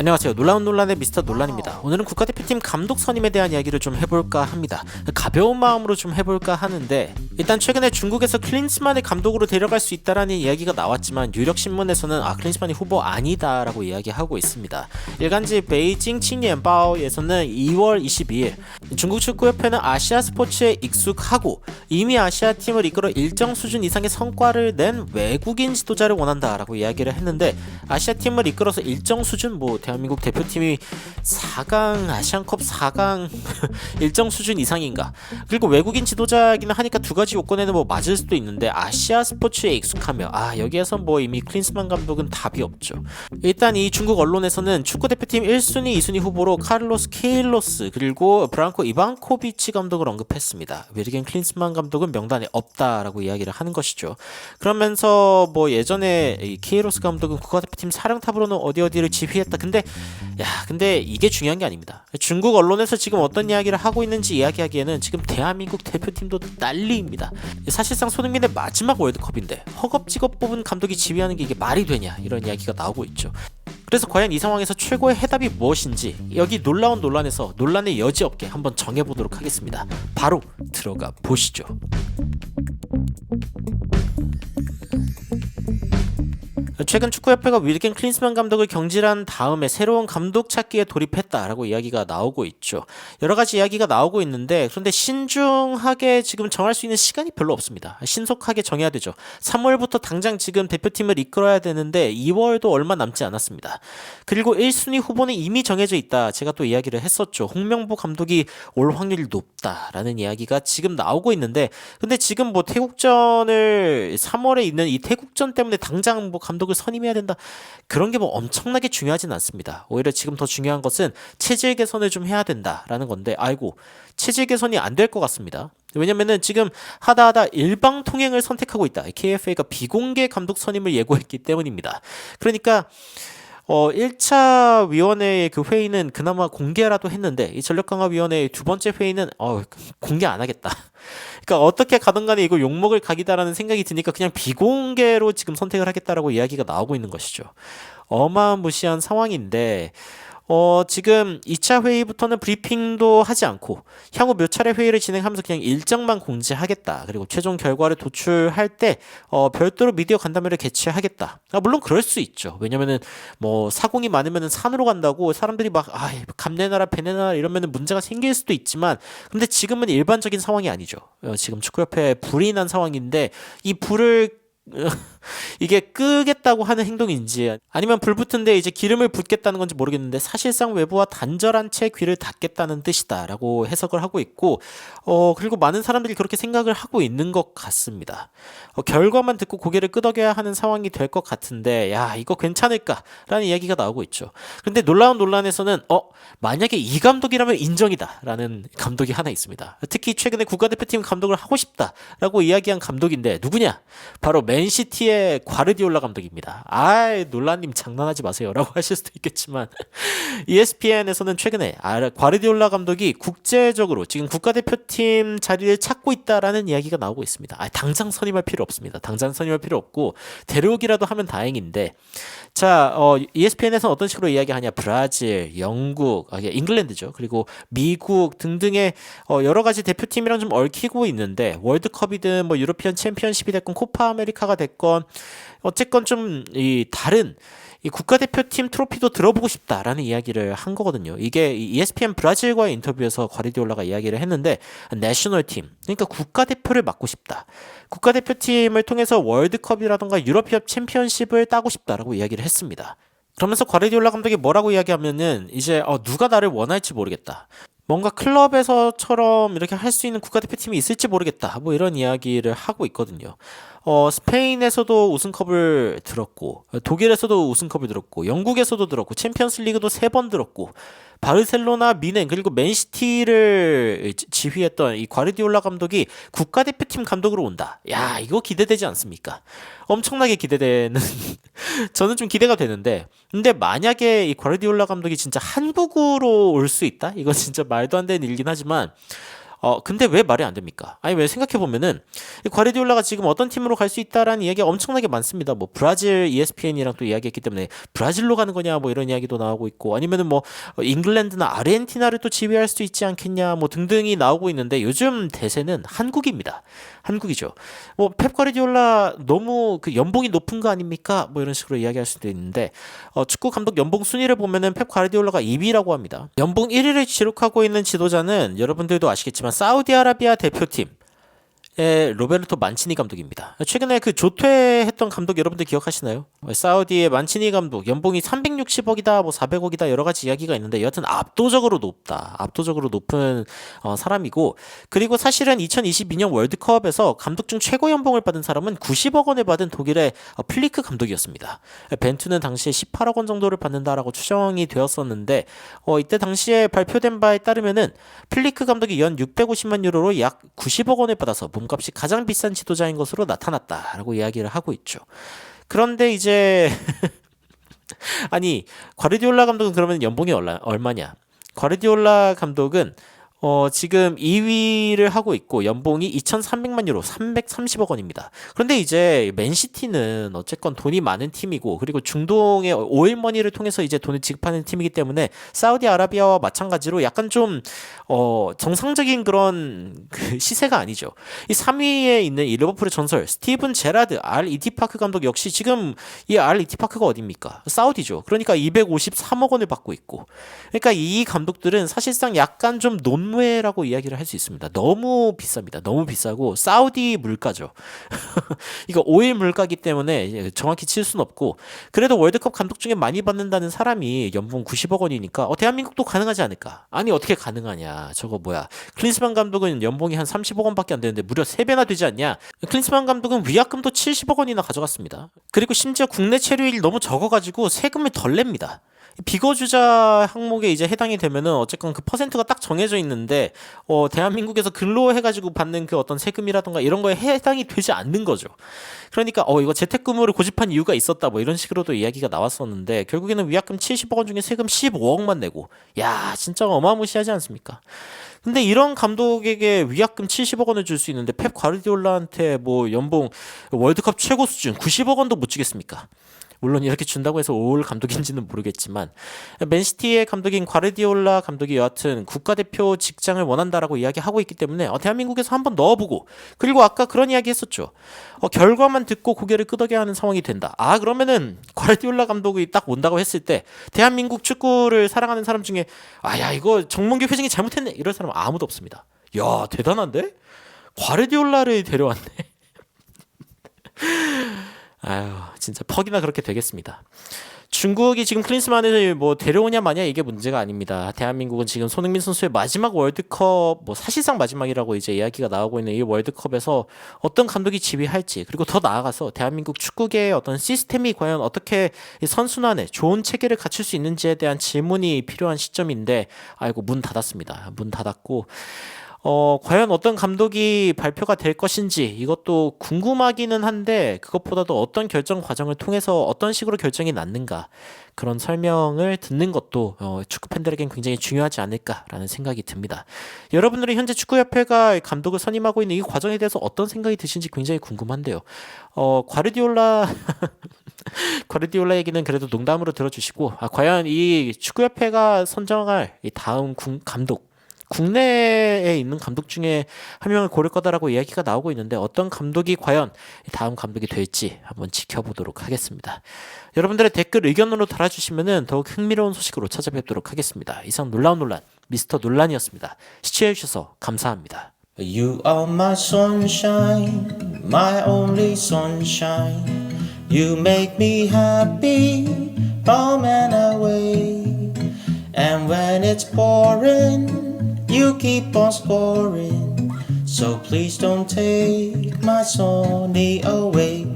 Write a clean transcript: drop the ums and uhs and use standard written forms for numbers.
안녕하세요. 놀라운 논란의 미스터 논란입니다. 오늘은 국가대표팀 감독 선임에 대한 이야기를 좀 해볼까 합니다. 가벼운 마음으로 좀 해볼까 하는데, 일단 최근에 중국에서 클린스만을 감독으로 데려갈 수 있다라는 이야기가 나왔지만 유력 신문에서는 클린스만이 후보 아니다라고 이야기하고 있습니다. 일간지 베이징 칭옌바오에서는 2월 22일 중국 축구협회는 아시아 스포츠에 익숙하고 이미 아시아 팀을 이끌어 일정 수준 이상의 성과를 낸 외국인 지도자를 원한다라고 이야기를 했는데, 아시아 팀을 이끌어서 일정 수준, 대한민국 대표팀이 4강 아시안컵 4강 일정 수준 이상인가, 그리고 외국인 지도자이기는 하니까 두 가지 요건에는 맞을 수도 있는데, 아시아 스포츠에 익숙하며 여기에서 이미 클린스만 감독은 답이 없죠. 일단 이 중국 언론에서는 축구 대표팀 1순위 2순위 후보로 카를로스 케일로스 그리고 브랑코 이반코비치 감독을 언급했습니다. 위르겐 클린스만 감독은 명단에 없다라고 이야기를 하는 것이죠. 그러면서 예전에 이 케일로스 감독은 국가대표팀 사령탑으로는 어디를 지휘했다. 근데 이게 중요한 게 아닙니다. 중국 언론에서 지금 어떤 이야기를 하고 있는지 이야기하기에는 지금 대한민국 대표팀도 난리입니다. 사실상 손흥민의 마지막 월드컵인데 허겁지겁 뽑은 감독이 지휘하는 게 이게 말이 되냐, 이런 이야기가 나오고 있죠. 그래서 과연 이 상황에서 최고의 해답이 무엇인지, 여기 놀라운 논란에서 논란의 여지 없게 한번 정해보도록 하겠습니다. 바로 들어가 보시죠. 최근 축구협회가 위르겐 클린스만 감독을 경질한 다음에 새로운 감독 찾기에 돌입했다라고 이야기가 나오고 있죠. 여러 가지 이야기가 나오고 있는데, 그런데 신중하게 지금 정할 수 있는 시간이 별로 없습니다. 신속하게 정해야 되죠. 3월부터 당장 지금 대표팀을 이끌어야 되는데 2월도 얼마 남지 않았습니다. 그리고 1순위 후보는 이미 정해져 있다. 제가 또 이야기를 했었죠. 홍명보 감독이 올 확률이 높다라는 이야기가 지금 나오고 있는데, 근데 지금 태국전을 3월에 있는 이 태국전 때문에 당장 감독을 선임해야 된다, 그런 게 엄청나게 중요하진 않습니다. 오히려 지금 더 중요한 것은 체질 개선을 좀 해야 된다라는 건데, 체질 개선이 안 될 것 같습니다. 왜냐면은 지금 하다 일방 통행을 선택하고 있다. KFA가 비공개 감독 선임을 예고했기 때문입니다. 그러니까 1차 위원회의 그 회의는 그나마 공개라도 했는데, 이 전력강화위원회의 두 번째 회의는 공개 안 하겠다. 그러니까 어떻게 가든 간에 이거 욕먹을 각이다라는 생각이 드니까 그냥 비공개로 지금 선택을 하겠다라고 이야기가 나오고 있는 것이죠. 어마무시한 상황인데, 지금 2차 회의부터는 브리핑도 하지 않고 향후 몇 차례 회의를 진행하면서 그냥 일정만 공지하겠다. 그리고 최종 결과를 도출할 때 별도로 미디어 간담회를 개최하겠다. 물론 그럴 수 있죠. 왜냐면은 사공이 많으면은 산으로 간다고 사람들이 감내나라 배내나라 이러면은 문제가 생길 수도 있지만, 근데 지금은 일반적인 상황이 아니죠. 지금 축구협회에 불이 난 상황인데, 이 불을 이게 끄겠다고 하는 행동인지 아니면 불 붙은데 이제 기름을 붓겠다는 건지 모르겠는데, 사실상 외부와 단절한 채 귀를 닫겠다는 뜻이다라고 해석을 하고 있고, 그리고 많은 사람들이 그렇게 생각을 하고 있는 것 같습니다. 결과만 듣고 고개를 끄덕여야 하는 상황이 될 것 같은데, 이거 괜찮을까라는 이야기가 나오고 있죠. 근데 놀라운 논란에서는 만약에 이 감독이라면 인정이다라는 감독이 하나 있습니다. 특히 최근에 국가대표팀 감독을 하고 싶다라고 이야기한 감독인데, 누구냐? 바로 맨시티의 과르디올라 감독입니다. 논란님 장난하지 마세요 라고 하실 수도 있겠지만, ESPN에서는 최근에 과르디올라 감독이 국제적으로 지금 국가대표팀 자리를 찾고 있다라는 이야기가 나오고 있습니다. 당장 선임할 필요 없습니다. 당장 선임할 필요 없고 데려오기라도 하면 다행인데, 자, ESPN에서는 어떤 식으로 이야기하냐? 브라질, 영국, 잉글랜드죠. 그리고 미국 등등의 여러 가지 대표팀이랑 좀 얽히고 있는데, 월드컵이든 유로피언 챔피언십이 됐건 코파 아메리카가 됐건 어쨌건 좀 다른 이 국가대표팀 트로피도 들어보고 싶다라는 이야기를 한 거거든요. 이게 ESPN 브라질과의 인터뷰에서 과르디올라가 이야기를 했는데, 내셔널팀, 그러니까 국가대표를 맡고 싶다. 국가대표팀을 통해서 월드컵이라던가 유럽 챔피언십을 따고 싶다라고 이야기를 했습니다. 그러면서 과르디올라 감독이 뭐라고 이야기하면은, 이제 누가 나를 원할지 모르겠다. 뭔가 클럽에서처럼 이렇게 할 수 있는 국가대표팀이 있을지 모르겠다. 이런 이야기를 하고 있거든요. 스페인에서도 우승컵을 들었고, 독일에서도 우승컵을 들었고, 영국에서도 들었고, 챔피언스 리그도 3번 들었고, 바르셀로나, 미넨, 그리고 맨시티를 지휘했던 이 과르디올라 감독이 국가대표팀 감독으로 온다. 이거 기대되지 않습니까? 엄청나게 기대되는 저는 좀 기대가 되는데, 근데 만약에 이 과르디올라 감독이 진짜 한국으로 올 수 있다? 이건 진짜 말도 안 되는 일이긴 하지만, 근데 왜 말이 안 됩니까? 아니, 왜 생각해보면은, 이 과르디올라가 지금 어떤 팀으로 갈 수 있다라는 이야기가 엄청나게 많습니다. 뭐, 브라질 ESPN이랑 또 이야기했기 때문에, 브라질로 가는 거냐, 뭐, 이런 이야기도 나오고 있고, 아니면은 뭐, 잉글랜드나 아르헨티나를 또 지휘할 수도 있지 않겠냐, 뭐, 등등이 나오고 있는데, 요즘 대세는 한국입니다. 한국이죠. 뭐, 펩 과르디올라 너무 그 연봉이 높은 거 아닙니까? 뭐, 이런 식으로 이야기할 수도 있는데, 축구 감독 연봉 순위를 보면은 펩 과르디올라가 2위라고 합니다. 연봉 1위를 기록하고 있는 지도자는 여러분들도 아시겠지만 사우디아라비아 대표팀 로베르토 만치니 감독입니다. 최근에 그 조퇴했던 감독 여러분들 기억하시나요? 사우디의 만치니 감독 연봉이 360억이다 뭐 400억이다 여러 가지 이야기가 있는데 여하튼 압도적으로 높다. 압도적으로 높은 사람이고, 그리고 사실은 2022년 월드컵에서 감독 중 최고 연봉을 받은 사람은 90억 원을 받은 독일의 플리크 감독이었습니다. 벤투는 당시에 18억 원 정도를 받는다라고 추정이 되었었는데 이때 당시에 발표된 바에 따르면은 플리크 감독이 연 650만 유로로 약 90억 원을 받아서 몸값이 가장 비싼 지도자인 것으로 나타났다라고 이야기를 하고 있죠. 그런데 이제 아니, 과르디올라 감독은 그러면 연봉이 얼마냐? 과르디올라 감독은 지금 2위를 하고 있고 연봉이 2,300만 유로, 330억 원입니다. 그런데 이제 맨시티는 어쨌건 돈이 많은 팀이고, 그리고 중동의 오일머니를 통해서 이제 돈을 지급하는 팀이기 때문에 사우디아라비아와 마찬가지로 약간 좀 정상적인 그런 그 시세가 아니죠. 이 3위에 있는 이 리버풀의 전설 스티븐 제라드 알 이티파크 감독 역시 지금 이 알 이티파크가 어딥니까? 사우디죠. 그러니까 253억 원을 받고 있고, 그러니까 이 감독들은 사실상 약간 좀 논외라고 이야기를 할 수 있습니다. 너무 비쌉니다. 너무 비싸고 사우디 물가죠. 이거 오일 물가기 때문에 정확히 칠 수는 없고, 그래도 월드컵 감독 중에 많이 받는다는 사람이 연봉 90억 원이니까 대한민국도 가능하지 않을까? 아니, 어떻게 가능하냐? 저거 뭐야? 클린스만 감독은 연봉이 한 30억 원밖에 안 되는데 무려 3배나 되지 않냐? 클린스만 감독은 위약금도 70억 원이나 가져갔습니다. 그리고 심지어 국내 체류일 너무 적어가지고 세금을 덜 냅니다. 비거주자 항목에 이제 해당이 되면은 어쨌건 그 퍼센트가 딱 정해져 있는데 대한민국에서 근로해가지고 받는 그 어떤 세금이라던가 이런 거에 해당이 되지 않는 거죠. 그러니까 이거 재택근무를 고집한 이유가 있었다 뭐 이런 식으로도 이야기가 나왔었는데, 결국에는 위약금 70억 원 중에 세금 15억만 내고, 야 진짜 어마무시하지 않습니까? 근데 이런 감독에게 위약금 70억 원을 줄 수 있는데 펩 과르디올라한테 뭐 연봉 월드컵 최고 수준 90억 원도 못 주겠습니까? 물론 이렇게 준다고 해서 올 감독인지는 모르겠지만, 맨시티의 감독인 과르디올라 감독이 여하튼 국가대표 직장을 원한다라고 이야기하고 있기 때문에 대한민국에서 한번 넣어보고, 그리고 아까 그런 이야기 했었죠. 결과만 듣고 고개를 끄덕여야 하는 상황이 된다. 그러면은 과르디올라 감독이 딱 온다고 했을 때 대한민국 축구를 사랑하는 사람 중에 야 이거 정몽규 회장이 잘못했네 이럴 사람은 아무도 없습니다. 야 대단한데? 과르디올라를 데려왔네. 아유 진짜 퍽이나 그렇게 되겠습니다. 중국이 지금 클린스만을 뭐 데려오냐 마냐 이게 문제가 아닙니다. 대한민국은 지금 손흥민 선수의 마지막 월드컵, 뭐 사실상 마지막이라고 이제 이야기가 나오고 있는 이 월드컵에서 어떤 감독이 지휘할지, 그리고 더 나아가서 대한민국 축구계의 어떤 시스템이 과연 어떻게 선순환에 좋은 체계를 갖출 수 있는지에 대한 질문이 필요한 시점인데, 아이고 문 닫았습니다. 문 닫았고 과연 어떤 감독이 발표가 될 것인지 이것도 궁금하기는 한데, 그것보다도 어떤 결정 과정을 통해서 어떤 식으로 결정이 났는가, 그런 설명을 듣는 것도 축구 팬들에겐 굉장히 중요하지 않을까라는 생각이 듭니다. 여러분들은 현재 축구협회가 감독을 선임하고 있는 이 과정에 대해서 어떤 생각이 드신지 굉장히 궁금한데요. 과르디올라 과르디올라 얘기는 그래도 농담으로 들어주시고, 과연 이 축구협회가 선정할 이 다음 감독, 국내에 있는 감독 중에 한 명을 고를 거다라고 이야기가 나오고 있는데, 어떤 감독이 과연 다음 감독이 될지 한번 지켜보도록 하겠습니다. 여러분들의 댓글 의견으로 달아주시면 더욱 흥미로운 소식으로 찾아뵙도록 하겠습니다. 이상 놀라운 논란 미스터 논란이었습니다. 시청해주셔서 감사합니다. You are my sunshine, my only sunshine. You make me happy, home and away. And when it's pouring, you keep on scoring, so please don't take my Sony away.